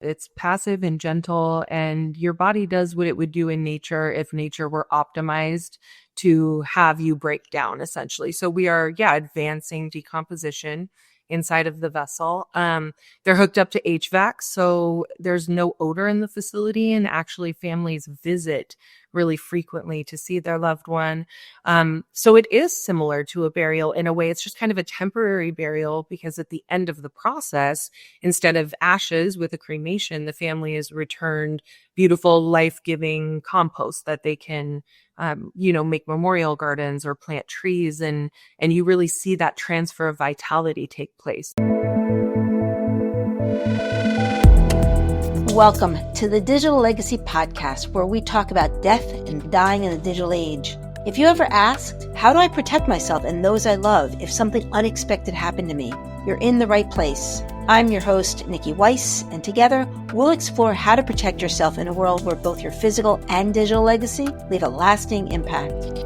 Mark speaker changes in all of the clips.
Speaker 1: It's passive and gentle, and your body does what it would do in nature if nature were optimized to have you break down, essentially. So we are, advancing decomposition inside of the vessel. They're hooked up to HVAC, so there's no odor in the facility, and actually families visit really frequently to see their loved one. So it is similar to a burial in a way. It's just kind of a temporary burial because at the end of the process, instead of ashes with a cremation, the family is returned beautiful, life-giving compost that they can make memorial gardens or plant trees, and you really see that transfer of vitality take place.
Speaker 2: Welcome to the Digital Legacy Podcast, where we talk about death and dying in the digital age. If you ever asked, how do I protect myself and those I love if something unexpected happened to me? You're in the right place. I'm your host, Niki Weiss, and together we'll explore how to protect yourself in a world where both your physical and digital legacy leave a lasting impact.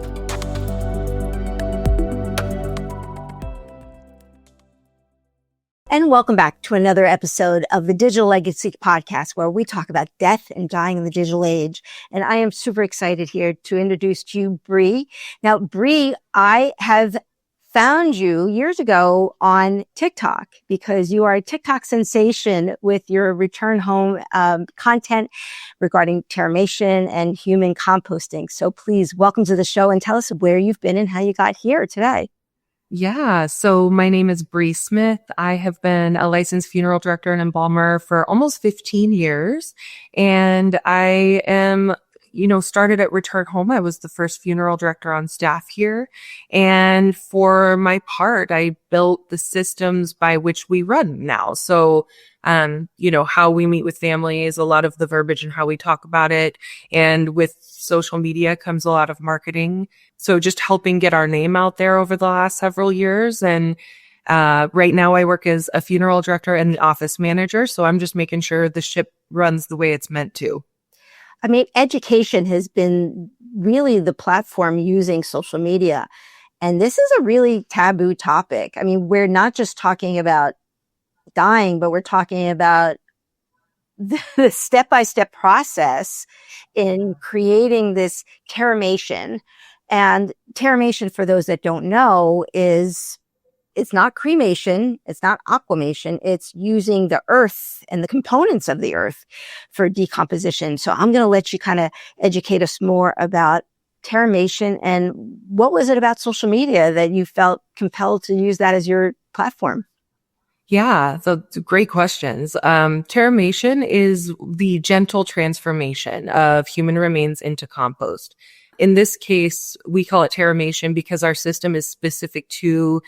Speaker 2: And welcome back to another episode of the Digital Legacy Podcast, where we talk about death and dying in the digital age. And I am super excited here to introduce to you Brie. Now, Brie, I have found you years ago on TikTok because you are a TikTok sensation with your return home content regarding Terramation and human composting. So please welcome to the show and tell us where you've been and how you got here today.
Speaker 1: Yeah. So my name is Brie Smith. I have been a licensed funeral director and embalmer for almost 15 years. And I am, started at Return Home. I was the first funeral director on staff here. And for my part, I built the systems by which we run now. So, how we meet with families, a lot of the verbiage and how we talk about it. And with social media comes a lot of marketing. So just helping get our name out there over the last several years. And right now I work as a funeral director and an office manager. So I'm just making sure the ship runs the way it's meant to.
Speaker 2: I mean, education has been really the platform using social media. And this is a really taboo topic. I mean, we're not just talking about dying, but we're talking about the step-by-step process in creating this Terramation. And Terramation, for those that don't know, it's not cremation, it's not aquamation, it's using the earth and the components of the earth for decomposition. So I'm going to let you kind of educate us more about Terramation and what was it about social media that you felt compelled to use that as your platform?
Speaker 1: Yeah, so great questions. Teramation is the gentle transformation of human remains into compost. In this case, we call it Teramation because our system is specific to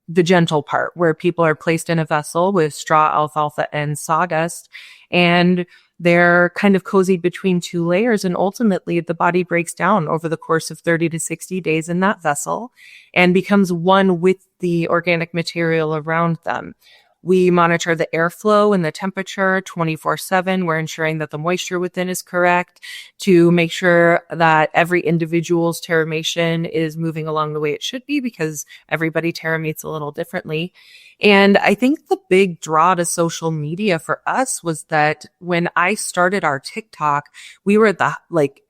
Speaker 1: the gentle part, where people are placed in a vessel with straw, alfalfa, and sawdust, and they're kind of cozied between two layers. And ultimately, the body breaks down over the course of 30 to 60 days in that vessel and becomes one with the organic material around them. We monitor the airflow and the temperature 24/7. We're ensuring that the moisture within is correct to make sure that every individual's terramation is moving along the way it should be, because everybody terramates a little differently. And I think the big draw to social media for us was that when I started our TikTok, we were at the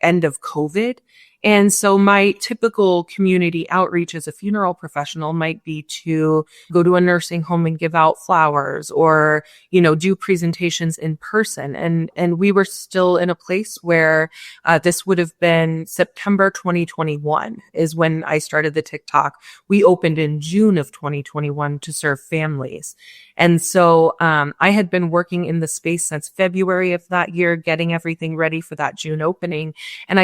Speaker 1: end of COVID. And so my typical community outreach as a funeral professional might be to go to a nursing home and give out flowers or, do presentations in person. And we were still in a place where this would have been September 2021 is when I started the TikTok. We opened in June of 2021 to serve families. And so I had been working in the space since February of that year, getting everything ready for that June opening. And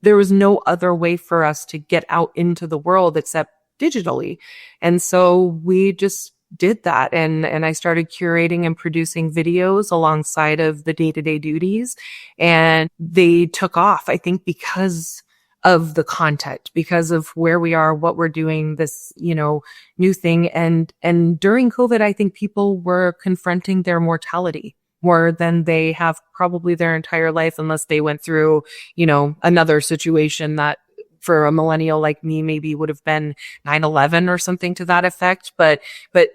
Speaker 1: there was no other way for us to get out into the world except digitally. And so we just did that. And I started curating and producing videos alongside of the day-to-day duties. And they took off, I think, because of the content, because of where we are, what we're doing, this, new thing. And during COVID, I think people were confronting their mortality more than they have probably their entire life, unless they went through, another situation that for a millennial like me maybe would have been 9/11 or something to that effect. But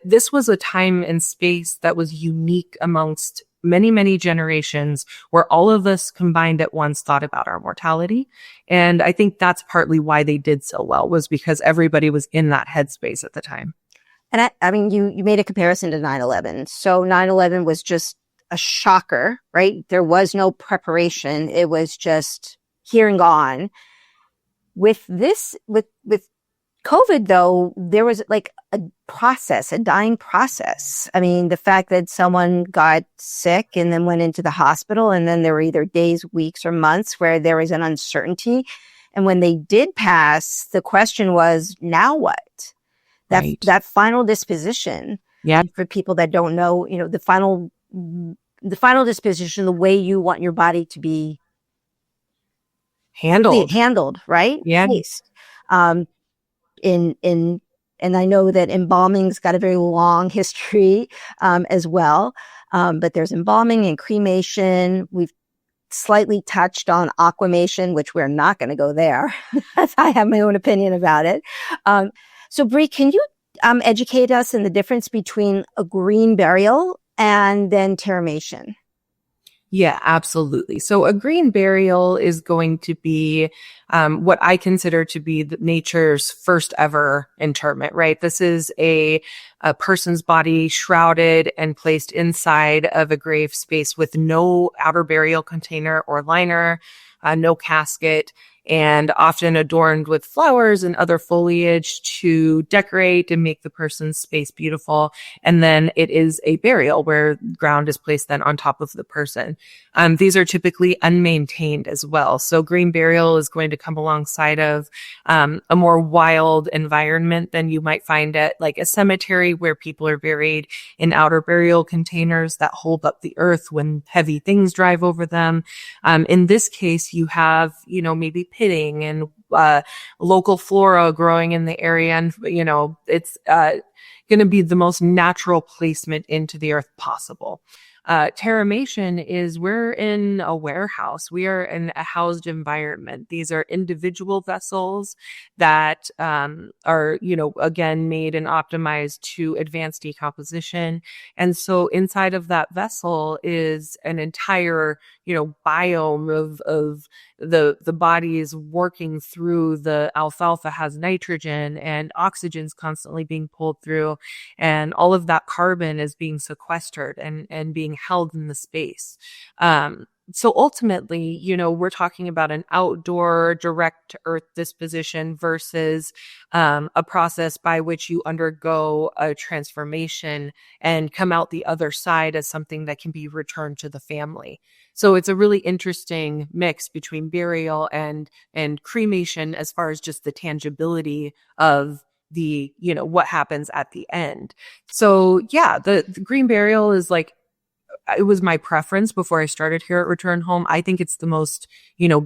Speaker 1: this was a time and space that was unique amongst many, many generations where all of us combined at once thought about our mortality. And I think that's partly why they did so well, was because everybody was in that headspace at the time.
Speaker 2: And I mean, you made a comparison to 9/11. So 9/11 was just a shocker, right? There was no preparation. It was just here and gone. With COVID, though, there was like a process, a dying process. I mean, the fact that someone got sick and then went into the hospital, and then there were either days, weeks, or months where there was an uncertainty. And when they did pass, the question was, now what?
Speaker 1: Right.
Speaker 2: That final disposition.
Speaker 1: Yeah.
Speaker 2: For people that don't know, the final disposition, the way you want your body to be handled, right?
Speaker 1: Yeah.
Speaker 2: Placed. In and I know that embalming's got a very long history as well. But there's embalming and cremation. We've slightly touched on aquamation, which we're not going to go there. I have my own opinion about it. So Brie, can you educate us in the difference between a green burial and then terramation?
Speaker 1: Yeah, absolutely. So a green burial is going to be what I consider to be nature's first ever interment, right? This is a person's body shrouded and placed inside of a grave space with no outer burial container or liner, no casket, and often adorned with flowers and other foliage to decorate and make the person's space beautiful. And then it is a burial where ground is placed then on top of the person. These are typically unmaintained as well. So green burial is going to come alongside of a more wild environment than you might find at like a cemetery where people are buried in outer burial containers that hold up the earth when heavy things drive over them. In this case, you have, maybe pitting and local flora growing in the area. And, it's going to be the most natural placement into the earth possible. Terramation is we're in a warehouse. We are in a housed environment. These are individual vessels that are, again, made and optimized to advance decomposition. And so inside of that vessel is an entire, biome of the body is working through. The alfalfa has nitrogen and oxygen's constantly being pulled through, and all of that carbon is being sequestered and being held in the space. So ultimately, we're talking about an outdoor direct to earth disposition versus a process by which you undergo a transformation and come out the other side as something that can be returned to the family. So it's a really interesting mix between burial and cremation as far as just the tangibility of the, what happens at the end. So yeah, the green burial is like, it was my preference before I started here at Return Home. I think it's the most,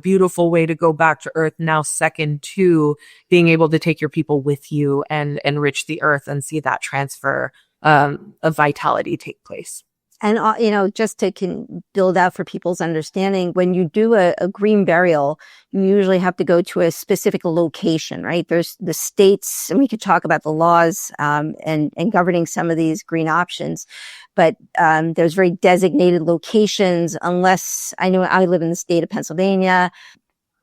Speaker 1: beautiful way to go back to earth now, second to being able to take your people with you and enrich the earth and see that transfer of vitality take place.
Speaker 2: And, just to build out for people's understanding, when you do a green burial, you usually have to go to a specific location, right? There's the states, and we could talk about the laws and governing some of these green options, but there's very designated locations, unless I know I live in the state of Pennsylvania.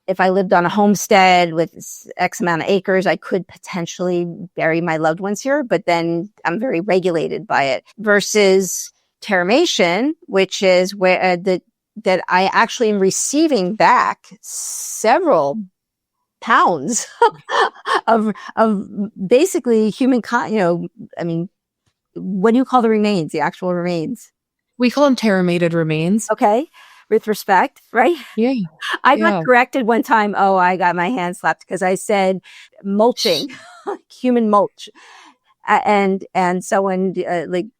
Speaker 2: If I lived on a homestead with X amount of acres, I could potentially bury my loved ones here, but then I'm very regulated by it versus Terramation, which is where that I actually am receiving back several pounds of basically human I mean, what do you call the remains? The actual remains?
Speaker 1: We call them teramated remains.
Speaker 2: Okay, with respect, right?
Speaker 1: Yeah.
Speaker 2: I got corrected one time. Oh, I got my hand slapped because I said mulching, human mulch. And someone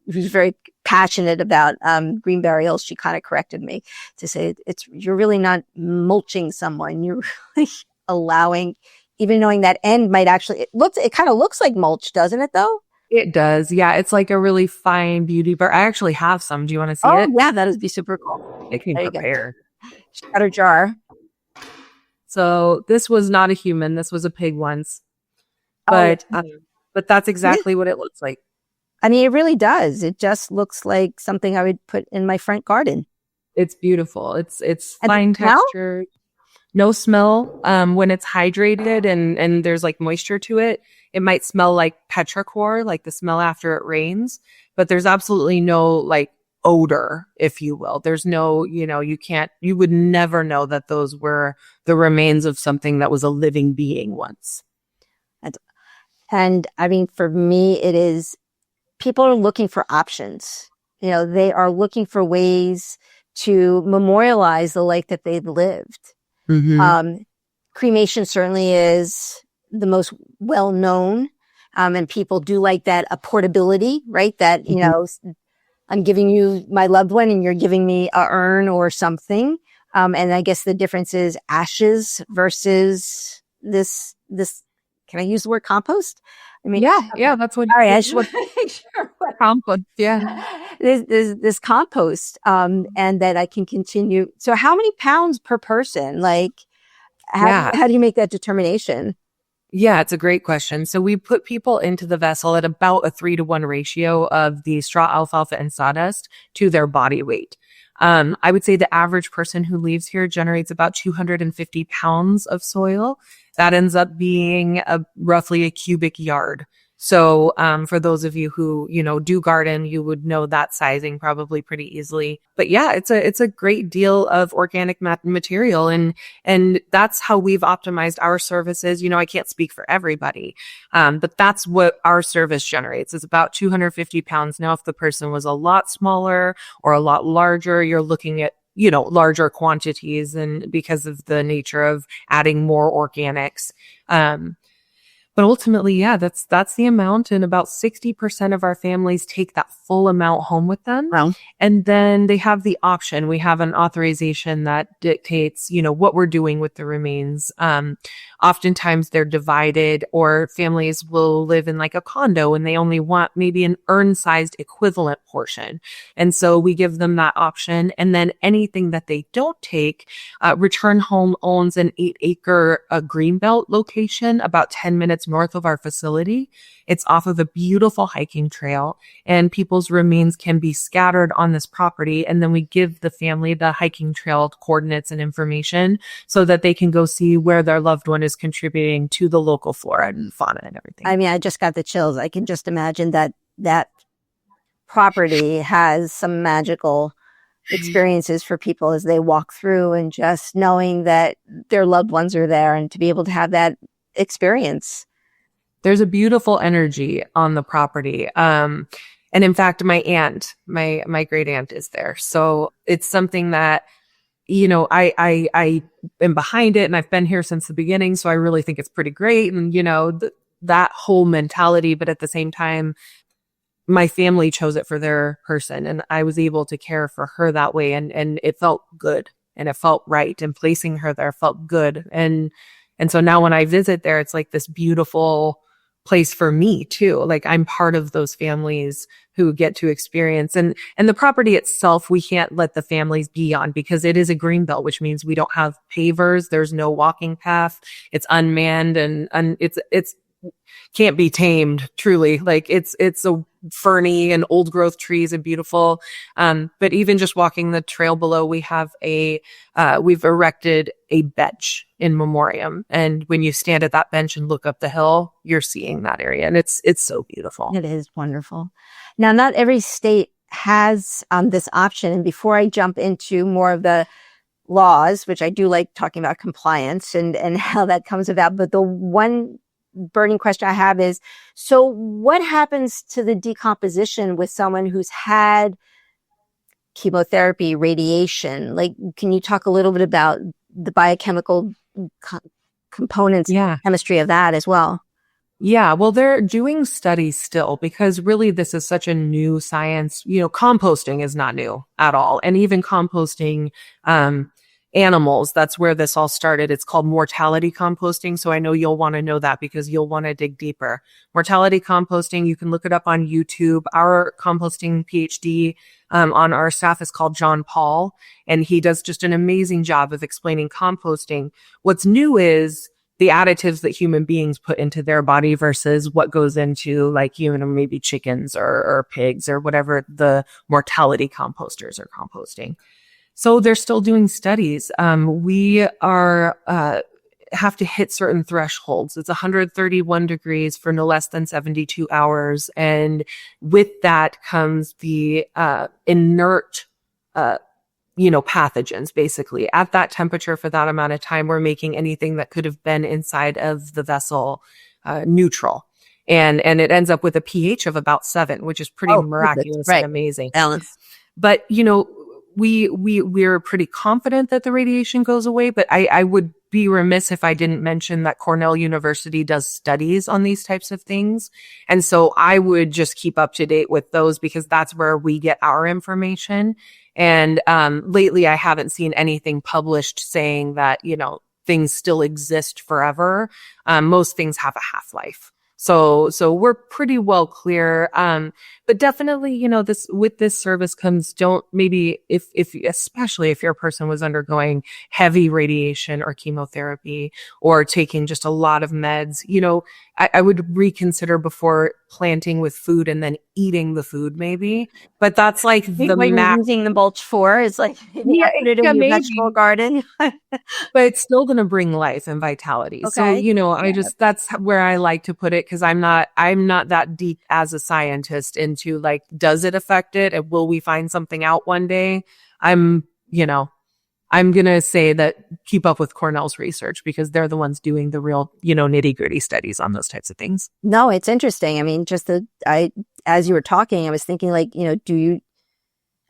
Speaker 2: who's very passionate about green burials, she kind of corrected me to say you're really not mulching someone. You're really allowing, even knowing that end might actually it kind of looks like mulch, doesn't it? Though
Speaker 1: it does. Yeah, it's like a really fine beauty bar. I actually have some. Do you want to see it?
Speaker 2: Oh yeah, that would be super cool.
Speaker 1: It can prepare.
Speaker 2: Shatter jar.
Speaker 1: So this was not a human. This was a pig once, but. But that's exactly what it looks like.
Speaker 2: I mean, it really does. It just looks like something I would put in my front garden.
Speaker 1: It's beautiful. It's
Speaker 2: And the
Speaker 1: fine
Speaker 2: smell?
Speaker 1: texture, no smell. When it's hydrated and there's like moisture to it, it might smell like petrichor, like the smell after it rains, but there's absolutely no like odor, if you will. There's no, you would never know that those were the remains of something that was a living being once.
Speaker 2: And I mean, for me, it is people are looking for options. They are looking for ways to memorialize the life that they've lived.
Speaker 1: Mm-hmm.
Speaker 2: Cremation certainly is the most well known. And people do like that, a portability, right? That, I'm giving you my loved one and you're giving me a urn or something. And I guess the difference is ashes versus this, can I use the word compost? I mean,
Speaker 1: yeah, that's what.
Speaker 2: all right, I just want to make sure.
Speaker 1: Compost, yeah.
Speaker 2: This compost, and that I can continue. So how many pounds per person? Like,
Speaker 1: Yeah.
Speaker 2: how do you make that determination?
Speaker 1: Yeah, it's a great question. So we put people into the vessel at about a 3-to-1 ratio of the straw, alfalfa, and sawdust to their body weight. I would say the average person who leaves here generates about 250 pounds of soil. That ends up being roughly a cubic yard. So, for those of you who, do garden, you would know that sizing probably pretty easily. But yeah, it's a great deal of organic material. And that's how we've optimized our services. I can't speak for everybody. But that's what our service generates is about 250 pounds. Now, if the person was a lot smaller or a lot larger, you're looking at larger quantities and because of the nature of adding more organics. But ultimately, yeah, that's the amount. And about 60% of our families take that full amount home with them.
Speaker 2: Well,
Speaker 1: And then they have the option. We have an authorization that dictates, what we're doing with the remains. Oftentimes they're divided or families will live in like a condo and they only want maybe an urn-sized equivalent portion. And so we give them that option. And then anything that they don't take, Return Home owns an 8-acre greenbelt location about 10 minutes north of our facility. It's off of a beautiful hiking trail and people's remains can be scattered on this property. And then we give the family the hiking trail coordinates and information so that they can go see where their loved one is contributing to the local flora and fauna and everything.
Speaker 2: I mean, I just got the chills. I can just imagine that property has some magical experiences for people as they walk through and just knowing that their loved ones are there and to be able to have that experience.
Speaker 1: There's a beautiful energy on the property. And in fact, my aunt, my great aunt is there. So it's something that, I am behind it and I've been here since the beginning. So I really think it's pretty great. And, that whole mentality, but at the same time, my family chose it for their person and I was able to care for her that way. And it felt good and it felt right. And placing her there felt good. And so now when I visit there, it's like this beautiful place for me too. Like I'm part of those families who get to experience and the property itself, we can't let the families be on because it is a green belt, which means we don't have pavers. There's no walking path. It's unmanned and it's can't be tamed truly. Like it's a ferny and old growth trees and beautiful. But even just walking the trail below, we have we've erected a bench in memoriam. And when you stand at that bench and look up the hill, you're seeing that area. And it's so beautiful.
Speaker 2: It is wonderful. Now, not every state has this option. And before I jump into more of the laws, which I do like talking about compliance and how that comes about, but the one burning question I have is, so what happens to the decomposition with someone who's had chemotherapy, radiation? Like, can you talk a little bit about the biochemical components, chemistry of that as well?
Speaker 1: Yeah, well, they're doing studies still because really this is such a new science. Composting is not new at all. And even composting, animals, that's where this all started. It's called mortality composting. So I know you'll want to know that because you'll want to dig deeper. Mortality composting, you can look it up on YouTube. Our composting PhD on our staff is called John Paul, and he does just an amazing job of explaining composting. What's new is the additives that human beings put into their body versus what goes into like, maybe chickens or pigs or whatever the mortality composters are composting. So they're still doing studies. We are, have to hit certain thresholds. It's 131 degrees for no less than 72 hours. And with that comes the, inert, pathogens, basically. At that temperature for that amount of time, we're making anything that could have been inside of the vessel neutral. And it ends up with a pH of about 7, which is pretty miraculous and amazing.
Speaker 2: Balance.
Speaker 1: But, we're pretty confident that the radiation goes away, but I would be remiss if I didn't mention that Cornell University does studies on these types of things. And so I would just keep up to date with those because that's where we get our information. And lately I haven't seen anything published saying that, things still exist forever. Most things have a half-life. So we're pretty well clear. But definitely, with this service comes, don't maybe especially if your person was undergoing heavy radiation or chemotherapy or taking just a lot of meds, I would reconsider before planting with food and then eating the food maybe. But that's like the
Speaker 2: what you're using the mulch for is like, put it in your vegetable garden.
Speaker 1: But it's still going to bring life and vitality.
Speaker 2: Okay.
Speaker 1: So, that's where I like to put it because I'm not that deep as a scientist into like, does it affect it? And will we find something out one day? I'm going to say that keep up with Cornell's research because they're the ones doing the real, nitty gritty studies on those types of things.
Speaker 2: No, it's interesting. I mean, as you were talking, I was thinking like, do you,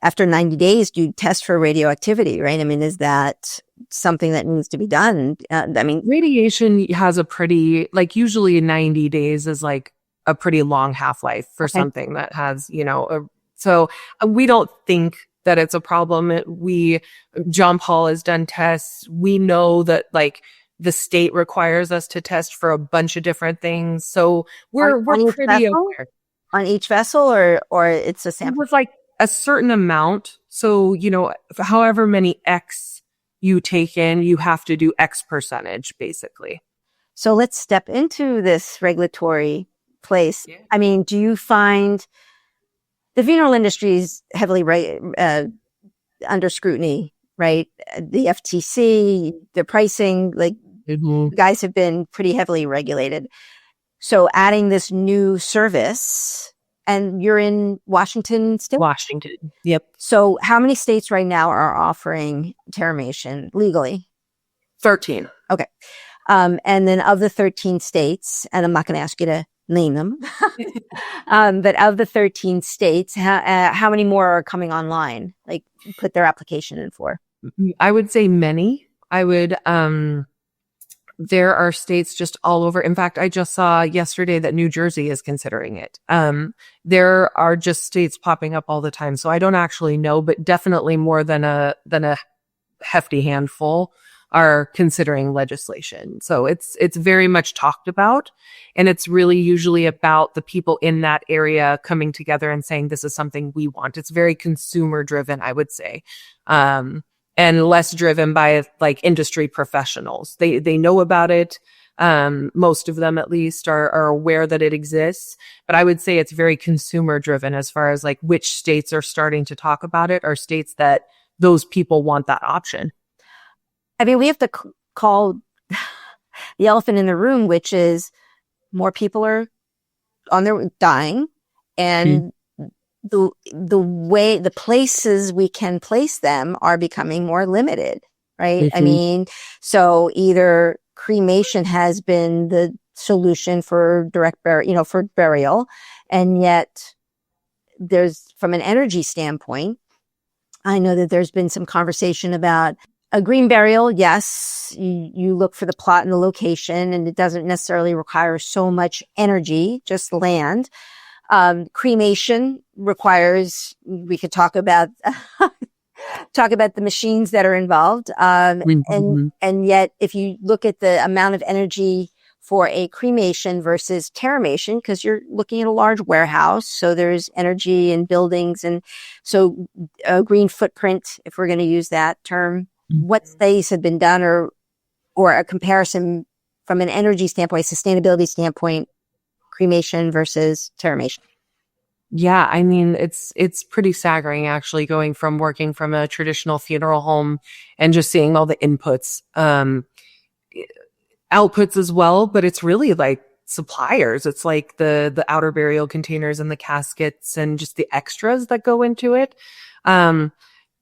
Speaker 2: after 90 days, do you test for radioactivity, right? I mean, is that something that needs to be done?
Speaker 1: Radiation has a pretty, like usually 90 days is like a pretty long half-life for something that has, so we don't think that it's a problem. John Paul has done tests. We know that like the state requires us to test for a bunch of different things. So we're pretty aware.
Speaker 2: On each vessel or it's a sample?
Speaker 1: With like a certain amount. So, however many X you take in, you have to do X percentage basically.
Speaker 2: So let's step into this regulatory place.
Speaker 1: Yeah.
Speaker 2: I mean, do you find the funeral industry is heavily under scrutiny, right? The FTC, the pricing, like guys have been pretty heavily regulated. So adding this new service, and you're in Washington still?
Speaker 1: Washington. Yep.
Speaker 2: So how many states right now are offering Terramation legally?
Speaker 1: 13.
Speaker 2: Okay. And then of the 13 states, and I'm not going to ask you to name them, but of the 13 states, how many more are coming online, like put their application in for?
Speaker 1: I would say many. There are states just all over. In fact, I just saw yesterday that New Jersey is considering it. There are just states popping up all the time. So I don't actually know, but definitely more than a hefty handful are considering legislation. So it's very much talked about, and it's really usually about the people in that area coming together and saying, this is something we want. It's very consumer driven, I would say. And less driven by like industry professionals. They know about it. Most of them at least are aware that it exists, but I would say it's very consumer driven as far as like which states are starting to talk about it are states that those people want that option.
Speaker 2: I mean, we have to call the elephant in the room, which is more people are on their dying, and the way the places we can place them are becoming more limited, right? I mean, so either cremation has been the solution for direct burial, for burial, and yet there's, from an energy standpoint, I know that there's been some conversation about a green burial. Yes, you look for the plot and the location, and it doesn't necessarily require so much energy, just land. Cremation requires, we could talk about the machines that are involved. And yet if you look at the amount of energy for a cremation versus Teramation, because you're looking at a large warehouse, so there's energy in buildings, and so a green footprint, if we're going to use that term, what studies have been done or a comparison from an energy standpoint, sustainability standpoint, cremation versus Terramation?
Speaker 1: Yeah, I mean, it's pretty staggering actually going from working from a traditional funeral home and just seeing all the inputs, outputs as well, but it's really like suppliers. It's like the outer burial containers and the caskets and just the extras that go into it. Um,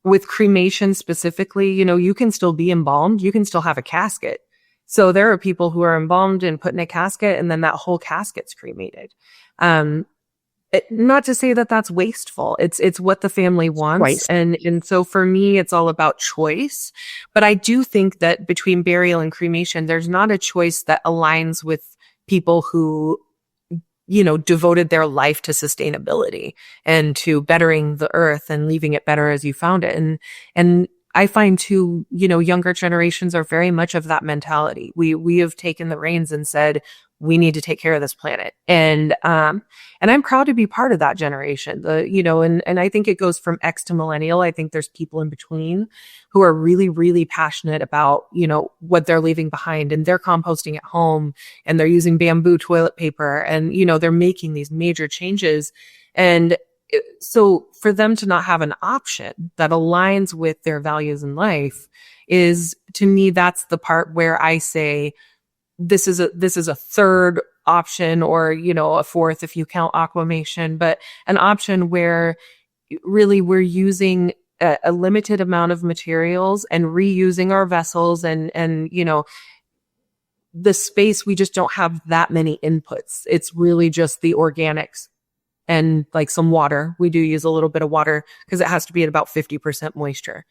Speaker 1: with cremation specifically, you know, you can still be embalmed, you can still have a casket. So there are people who are embalmed and put in a casket, and then that whole casket's cremated. Um, not to say that that's wasteful. It's what the family wants.
Speaker 2: Twice.
Speaker 1: And so for me, it's all about choice. But I do think that between burial and cremation, there's not a choice that aligns with people who, you know, devoted their life to sustainability and to bettering the earth and leaving it better as you found it. And I find too, you know, younger generations are very much of that mentality. We have taken the reins and said, we need to take care of this planet. And I'm proud to be part of that generation. And I think it goes from X to millennial. I think there's people in between who are really, really passionate about, you know, what they're leaving behind, and they're composting at home and they're using bamboo toilet paper, and, you know, they're making these major changes. And so for them to not have an option that aligns with their values in life is, to me, that's the part where I say, this is a third option, or, you know, a fourth if you count aquamation, but an option where really we're using a limited amount of materials and reusing our vessels, and, you know, the space, we just don't have that many inputs. It's really just the organics and like some water. We do use a little bit of water because it has to be at about 50% moisture.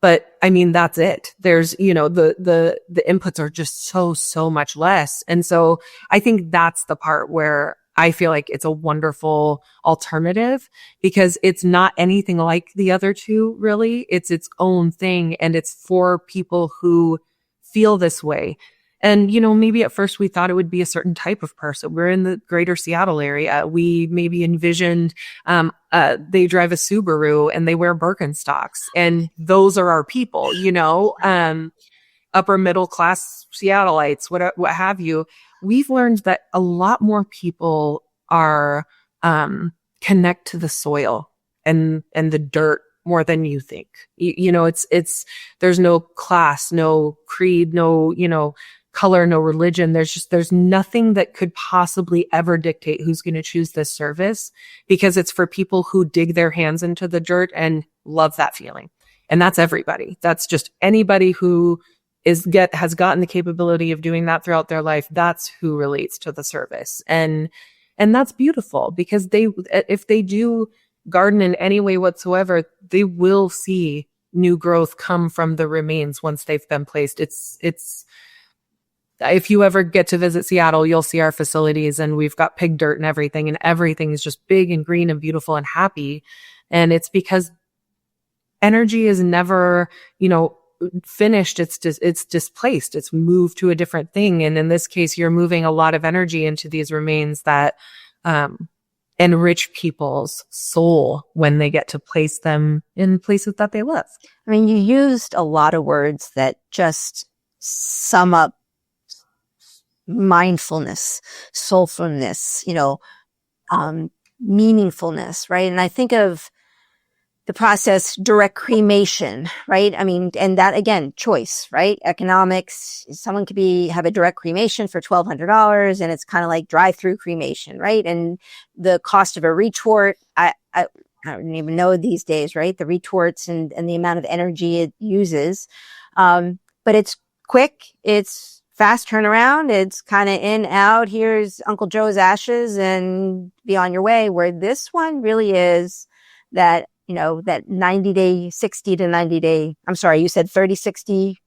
Speaker 1: But I mean, that's it. There's, you know, the inputs are just so much less. And so I think that's the part where I feel like it's a wonderful alternative, because it's not anything like the other two, really. It's its own thing, and it's for people who feel this way. And, you know, maybe at first we thought it would be a certain type of person. We're in the greater Seattle area. We maybe envisioned, they drive a Subaru and they wear Birkenstocks, and those are our people, you know, upper middle class Seattleites, what have you. We've learned that a lot more people are, connect to the soil and the dirt more than you think. You know, there's no class, no creed, no, you know, color, no religion. There's nothing that could possibly ever dictate who's going to choose this service, because it's for people who dig their hands into the dirt and love that feeling. And that's everybody. That's just anybody who has gotten the capability of doing that throughout their life. That's who relates to the service. And that's beautiful, because if they do garden in any way whatsoever, they will see new growth come from the remains once they've been placed. It's if you ever get to visit Seattle, you'll see our facilities, and we've got pig dirt and everything is just big and green and beautiful and happy. And it's because energy is never, you know, finished. It's displaced. It's moved to a different thing. And in this case, you're moving a lot of energy into these remains that, enrich people's soul when they get to place them in places that they love.
Speaker 2: I mean, you used a lot of words that just sum up mindfulness, soulfulness, you know, meaningfulness, right? And I think of the process direct cremation, right? I mean, and that again, choice, right? Economics. Someone could have a direct cremation for $1,200, and it's kind of like drive-through cremation, right? And the cost of a retort, I don't even know these days, right? The retorts and the amount of energy it uses. But it's quick. It's fast turnaround. It's kind of in, out. Here's Uncle Joe's ashes and be on your way. Where this one really is that, you know, that 90-day, 60 to 90 day, I'm sorry, you said 30, 60.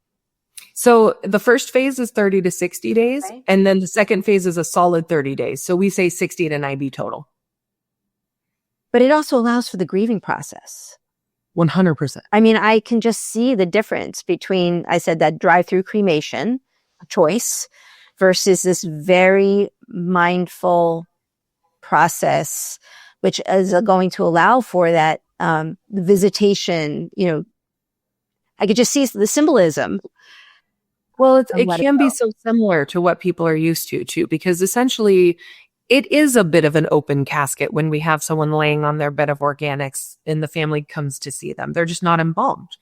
Speaker 1: So the first phase is 30 to 60 days.
Speaker 2: Okay.
Speaker 1: And then the second phase is a solid 30 days. So we say 60 to 90 total.
Speaker 2: But it also allows for the grieving process.
Speaker 1: 100%.
Speaker 2: I mean, I can just see the difference between, I said that drive-through cremation choice versus this very mindful process, which is going to allow for that visitation. You know, I could just see the symbolism
Speaker 1: Well,
Speaker 2: and
Speaker 1: it
Speaker 2: let it
Speaker 1: can be
Speaker 2: go.
Speaker 1: so similar to what people are used to too, because essentially it is a bit of an open casket when we have someone laying on their bed of organics and the family comes to see them. They're just not embalmed.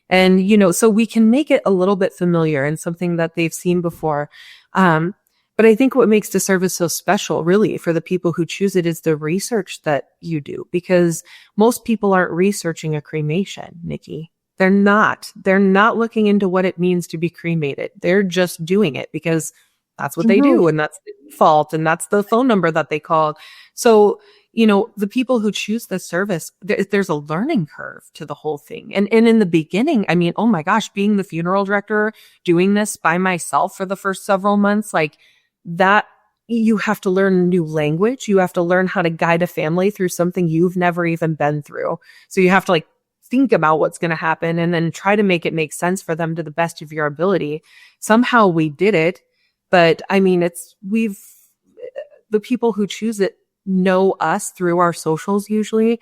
Speaker 1: And, so we can make it a little bit familiar and something that they've seen before. Um, but I think what makes the service so special, really, for the people who choose it is the research that you do, because most people aren't researching a cremation, Niki. They're not. They're not looking into what it means to be cremated. They're just doing it because that's what they
Speaker 2: Doing
Speaker 1: do.
Speaker 2: it.
Speaker 1: And that's the default. And that's the phone number that they called. So, the people who choose this service, there's a learning curve to the whole thing. And in the beginning, I mean, oh my gosh, being the funeral director, doing this by myself for the first several months, like that, you have to learn new language. You have to learn how to guide a family through something you've never even been through. So you have to think about what's going to happen and then try to make it make sense for them to the best of your ability. Somehow we did it, but I mean, the people who choose it know us through our socials usually.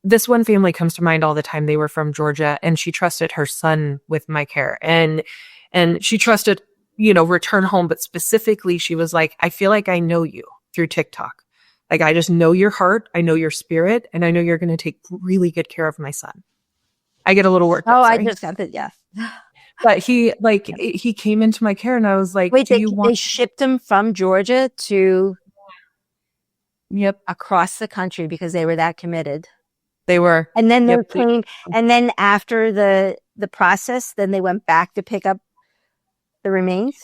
Speaker 1: This one family comes to mind all the time. They were from Georgia and she trusted her son with my care and she trusted, return home. But specifically, she was like, I feel like I know you through TikTok. Like, I just know your heart. I know your spirit. And I know you're going to take really good care of my son. I get a little worked up.
Speaker 2: Oh, I
Speaker 1: Sorry.
Speaker 2: just got it. Yeah.
Speaker 1: But he came into my care and I was like,
Speaker 2: Wait,
Speaker 1: do you want?
Speaker 2: they shipped him from Georgia to
Speaker 1: Yep.
Speaker 2: across the country because they were that committed.
Speaker 1: They were.
Speaker 2: And then
Speaker 1: Yep.
Speaker 2: they came, and then after the process, then they went back to pick up the remains.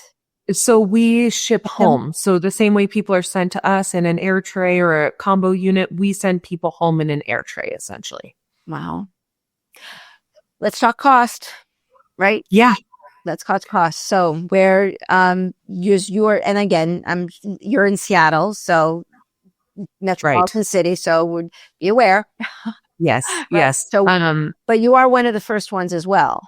Speaker 1: So we ship
Speaker 2: Okay.
Speaker 1: home. So the same way people are sent to us in an air tray or a combo unit, we send people home in an air tray, essentially.
Speaker 2: Wow. Let's talk cost, right?
Speaker 1: Yeah.
Speaker 2: Let's talk cost. So where you're and again, you're in Seattle, so metropolitan city, so would be aware.
Speaker 1: Yes.
Speaker 2: Right?
Speaker 1: Yes.
Speaker 2: So but you are one of the first ones as well.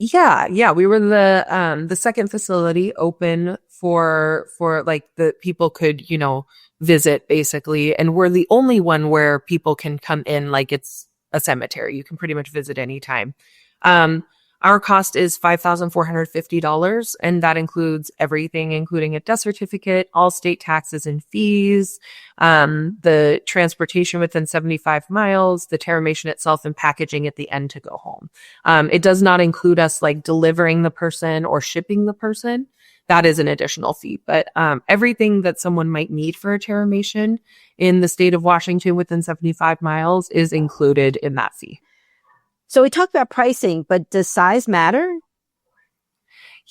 Speaker 1: Yeah. We were the second facility open for the people could, visit basically. And we're the only one where people can come in like it's a cemetery. You can pretty much visit anytime. Our cost is $5,450, and that includes everything, including a death certificate, all state taxes and fees, the transportation within 75 miles, the Teramation itself, and packaging at the end to go home. It does not include us delivering the person or shipping the person. That is an additional fee. But everything that someone might need for a Terramation in the state of Washington within 75 miles is included in that fee.
Speaker 2: So we talked about pricing, but does size matter?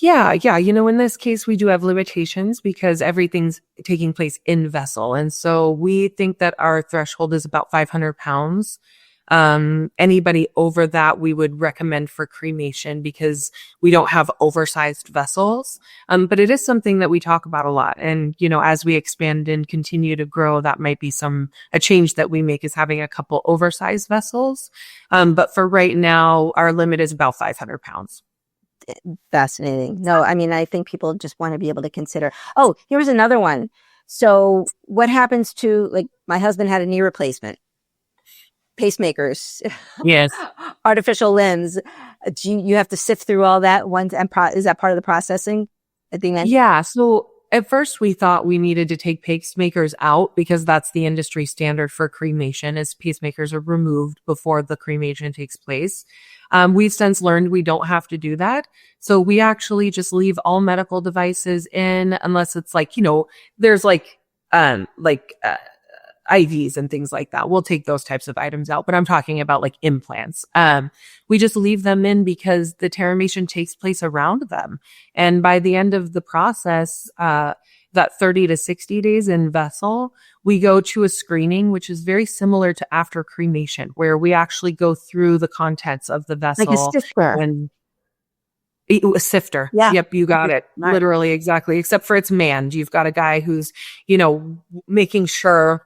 Speaker 1: Yeah. In this case, we do have limitations because everything's taking place in vessel. And so we think that our threshold is about 500 pounds. Anybody over that, we would recommend for cremation because we don't have oversized vessels. But it is something that we talk about a lot. And, as we expand and continue to grow, that might be a change that we make is having a couple oversized vessels. But for right now, our limit is about 500 pounds.
Speaker 2: Fascinating. No, I mean, I think people just want to be able to consider. Oh, here's another one. So what happens to, my husband had a knee replacement, pacemakers,
Speaker 1: yes,
Speaker 2: artificial limbs. Do you have to sift through all that once? And is that part of the processing at the end?
Speaker 1: Yeah. So at first we thought we needed to take pacemakers out because that's the industry standard for cremation, is pacemakers are removed before the cremation takes place. We've since learned we don't have to do that. So we actually just leave all medical devices in unless it's there's IVs and things like that. We'll take those types of items out, but I'm talking about implants. We just leave them in because the Teramation takes place around them. And by the end of the process, that 30 to 60 days in vessel, we go to a screening, which is very similar to after cremation, where we actually go through the contents of the vessel.
Speaker 2: Like a sifter.
Speaker 1: And a sifter.
Speaker 2: Yeah.
Speaker 1: Yep, you got it.
Speaker 2: Right.
Speaker 1: Literally, exactly. Except for it's manned. You've got a guy who's, making sure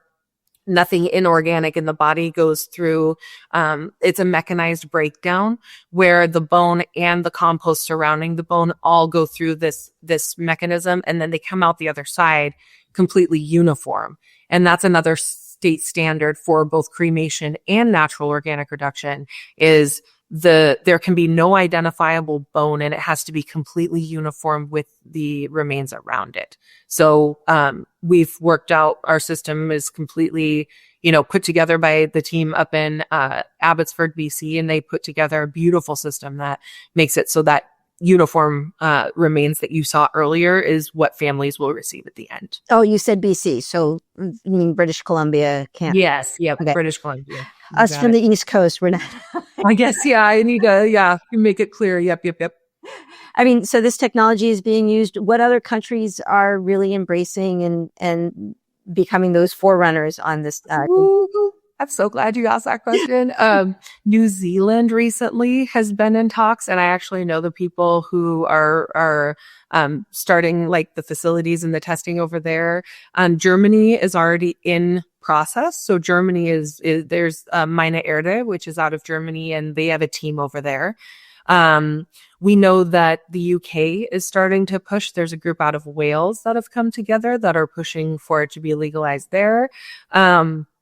Speaker 1: nothing inorganic in the body goes through. It's a mechanized breakdown where the bone and the compost surrounding the bone all go through this mechanism, and then they come out the other side completely uniform. And that's another state standard for both cremation and natural organic reduction, is there can be no identifiable bone, and it has to be completely uniform with the remains around it. So we've worked out, our system is completely, put together by the team up in Abbotsford, BC, and they put together a beautiful system that makes it so that uniform remains that you saw earlier is what families will receive at the end.
Speaker 2: Oh, you said BC, so you mean British Columbia can't?
Speaker 1: Yes, yep,
Speaker 2: Okay.
Speaker 1: British Columbia.
Speaker 2: Us from the East Coast, we're not.
Speaker 1: I guess, yeah, I need to, make it clear. Yep.
Speaker 2: I mean, so this technology is being used. What other countries are really embracing and becoming those forerunners on this?
Speaker 1: I'm so glad you asked that question. New Zealand recently has been in talks, and I actually know the people who are starting like the facilities and the testing over there. Germany is already in process. So Germany there's Meine Erde, which is out of Germany, and they have a team over there. We know that the UK is starting to push. There's a group out of Wales that have come together that are pushing for it to be legalized there.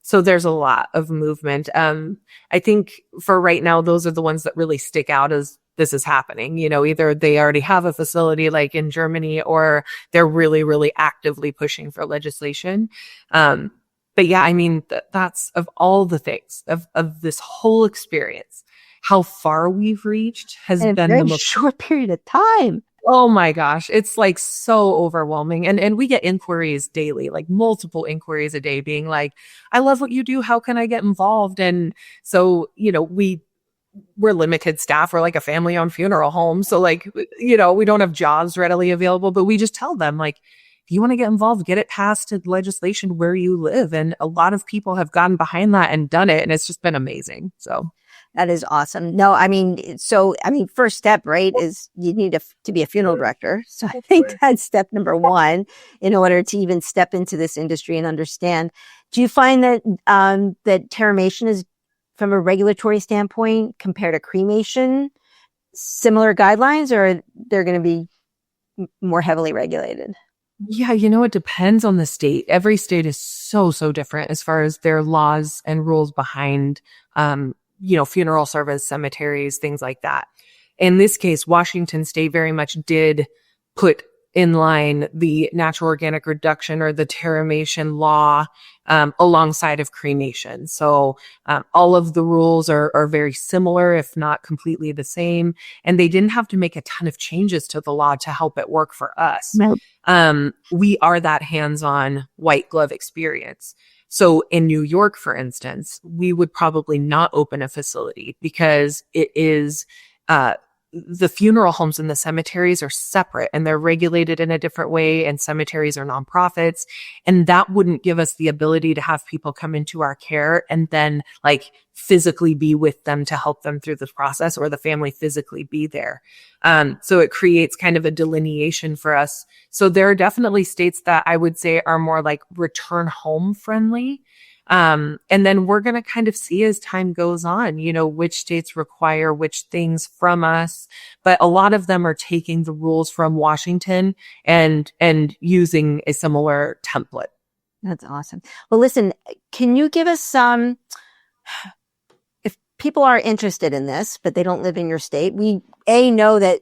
Speaker 1: So there's a lot of movement. I think for right now, those are the ones that really stick out as this is happening. Either they already have a facility like in Germany, or they're really, really actively pushing for legislation. But yeah, I mean, that's of all the things of this whole experience, how far we've reached has been the most
Speaker 2: short period of time.
Speaker 1: Oh my gosh. It's like so overwhelming. And we get inquiries daily, like multiple inquiries a day being like, I love what you do. How can I get involved? And so, we're limited staff. We're like a family owned funeral home. So like, we don't have jobs readily available, but we just tell them like, if you want to get involved, get it passed to legislation where you live. And a lot of people have gotten behind that and done it. And it's just been amazing. So
Speaker 2: that is awesome. No, first step, right, is you need to be a funeral director. So I think that's step number one in order to even step into this industry and understand. Do you find that that Terramation is, from a regulatory standpoint, compared to cremation, similar guidelines, or they're going to be more heavily regulated?
Speaker 1: Yeah, it depends on the state. Every state is so different as far as their laws and rules behind funeral service, cemeteries, things like that. In this case, Washington State very much did put in line the natural organic reduction, or the Teramation law, alongside of cremation. So all of the rules are very similar, if not completely the same. And they didn't have to make a ton of changes to the law to help it work for us.
Speaker 2: Nope.
Speaker 1: We are that hands-on white glove experience. So in New York, for instance, we would probably not open a facility because it is, the funeral homes and the cemeteries are separate and they're regulated in a different way, and cemeteries are nonprofits. And that wouldn't give us the ability to have people come into our care and then like physically be with them to help them through this process, or the family physically be there. So it creates kind of a delineation for us. So there are definitely states that I would say are more like return home friendly. And then we're going to kind of see as time goes on, which states require which things from us. But a lot of them are taking the rules from Washington and using a similar template.
Speaker 2: That's awesome. Well, listen, can you give us some, if people are interested in this, but they don't live in your state, we know that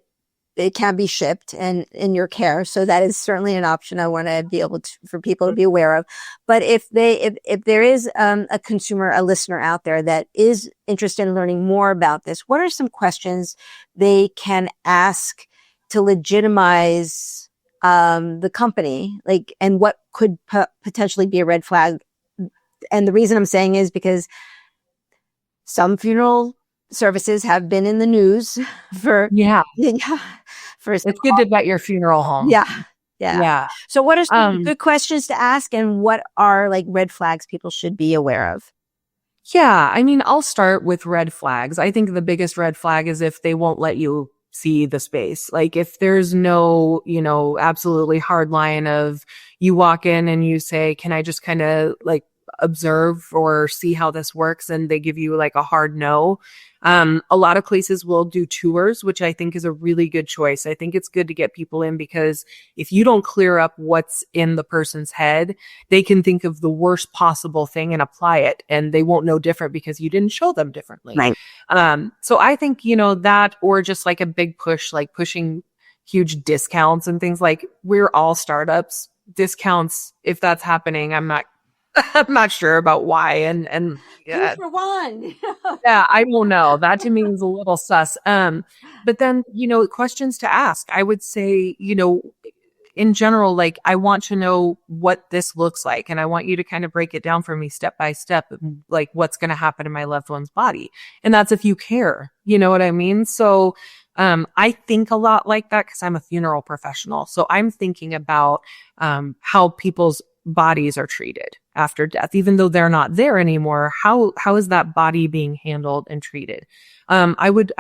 Speaker 2: it can be shipped and in your care. So that is certainly an option I want to be able to, for people to be aware of. But if there is a consumer, a listener out there that is interested in learning more about this, what are some questions they can ask to legitimize the company, like, and what could potentially be a red flag? And the reason I'm saying is because some funeral services have been in the news for
Speaker 1: it's good to vet your funeral home.
Speaker 2: Yeah. So what are some good questions to ask, and what are like red flags people should be aware of?
Speaker 1: Yeah, I mean, I'll start with red flags. I think the biggest red flag is if they won't let you see the space. Like if there's no, absolutely hard line of you walk in and you say, can I just kind of like observe or see how this works and they give you like a hard no. A lot of places will do tours, which I think is a really good choice. I think it's good to get people in because if you don't clear up what's in the person's head, they can think of the worst possible thing and apply it, and they won't know different because you didn't show them differently.
Speaker 2: Right.
Speaker 1: So I think, that, or just like a big push, like pushing huge discounts and things, like we're all startups. Discounts, if that's happening, I'm not sure about why. And yeah,
Speaker 2: 2 for 1.
Speaker 1: yeah, I don't know. That to me is a little sus. But then, questions to ask. I would say, in general, like I want to know what this looks like. And I want you to kind of break it down for me step by step, like what's going to happen in my loved one's body. And that's if you care, you know what I mean? So, I think a lot like that because I'm a funeral professional. So I'm thinking about, how people's bodies are treated after death, even though they're not there anymore. How is that body being handled and treated? I would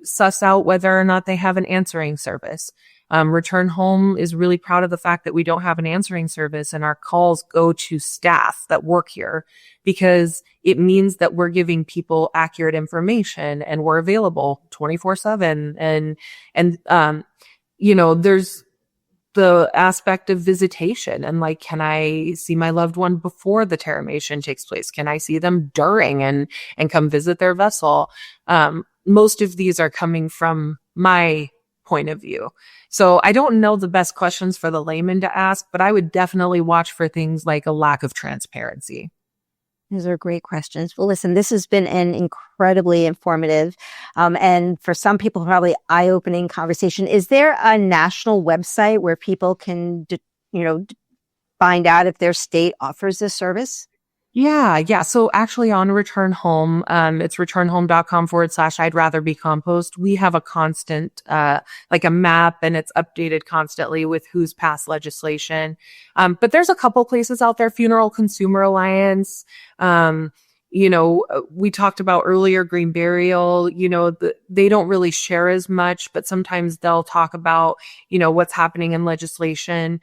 Speaker 1: suss out whether or not they have an answering service. Return Home is really proud of the fact that we don't have an answering service and our calls go to staff that work here because it means that we're giving people accurate information and we're available 24/7. And there's the aspect of visitation and like, can I see my loved one before the Terramation takes place? Can I see them during and come visit their vessel? Most of these are coming from my point of view. So I don't know the best questions for the layman to ask, but I would definitely watch for things like a lack of transparency.
Speaker 2: These are great questions. Well, listen, this has been an incredibly informative and for some people, probably eye-opening conversation. Is there a national website where people can, find out if their state offers this service?
Speaker 1: Yeah. So actually on Return Home, it's returnhome.com/I'd rather be compost. We have a constant, like a map, and it's updated constantly with who's passed legislation. But there's a couple places out there, Funeral Consumer Alliance. We talked about earlier Green Burial, they don't really share as much, but sometimes they'll talk about, what's happening in legislation.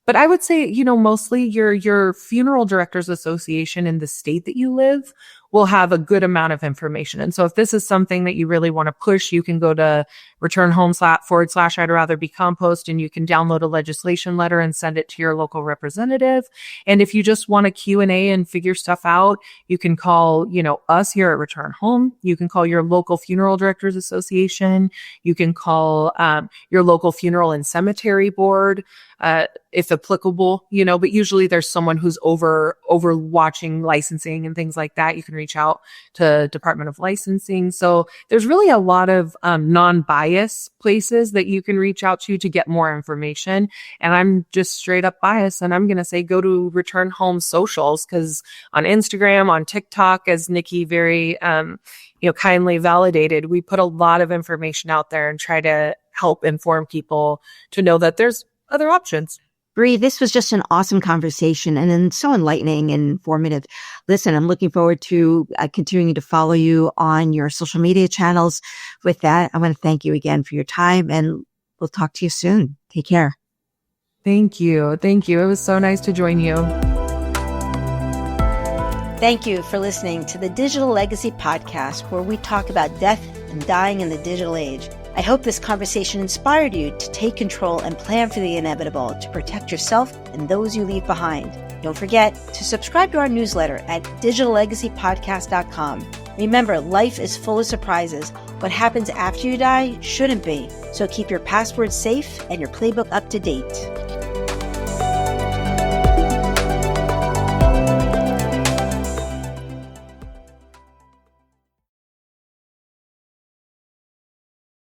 Speaker 1: But I would say, mostly your funeral directors association in the state that you live will have a good amount of information. And so if this is something that you really want to push, you can go to returnhome/I'd rather be compost, and you can download a legislation letter and send it to your local representative. And if you just want a Q&A and figure stuff out, you can call, us here at Return Home. You can call your local funeral directors association. You can call your local funeral and cemetery board, if applicable, but usually there's someone who's over watching licensing and things like that. You can reach out to Department of Licensing. So there's really a lot of non-bias places that you can reach out to get more information. And I'm just straight up biased, and I'm going to say go to Return Home socials, because on Instagram, on TikTok, as Niki very kindly validated, we put a lot of information out there and try to help inform people to know that there's other options.
Speaker 2: Brie, this was just an awesome conversation and so enlightening and informative. Listen, I'm looking forward to continuing to follow you on your social media channels. With that, I want to thank you again for your time, and we'll talk to you soon. Take care.
Speaker 1: Thank you. It was so nice to join you.
Speaker 2: Thank you for listening to the Digital Legacy Podcast, where we talk about death and dying in the digital age. I hope this conversation inspired you to take control and plan for the inevitable to protect yourself and those you leave behind. Don't forget to subscribe to our newsletter at digitallegacypodcast.com. Remember, life is full of surprises. What happens after you die shouldn't be. So keep your passwords safe and your playbook up to date.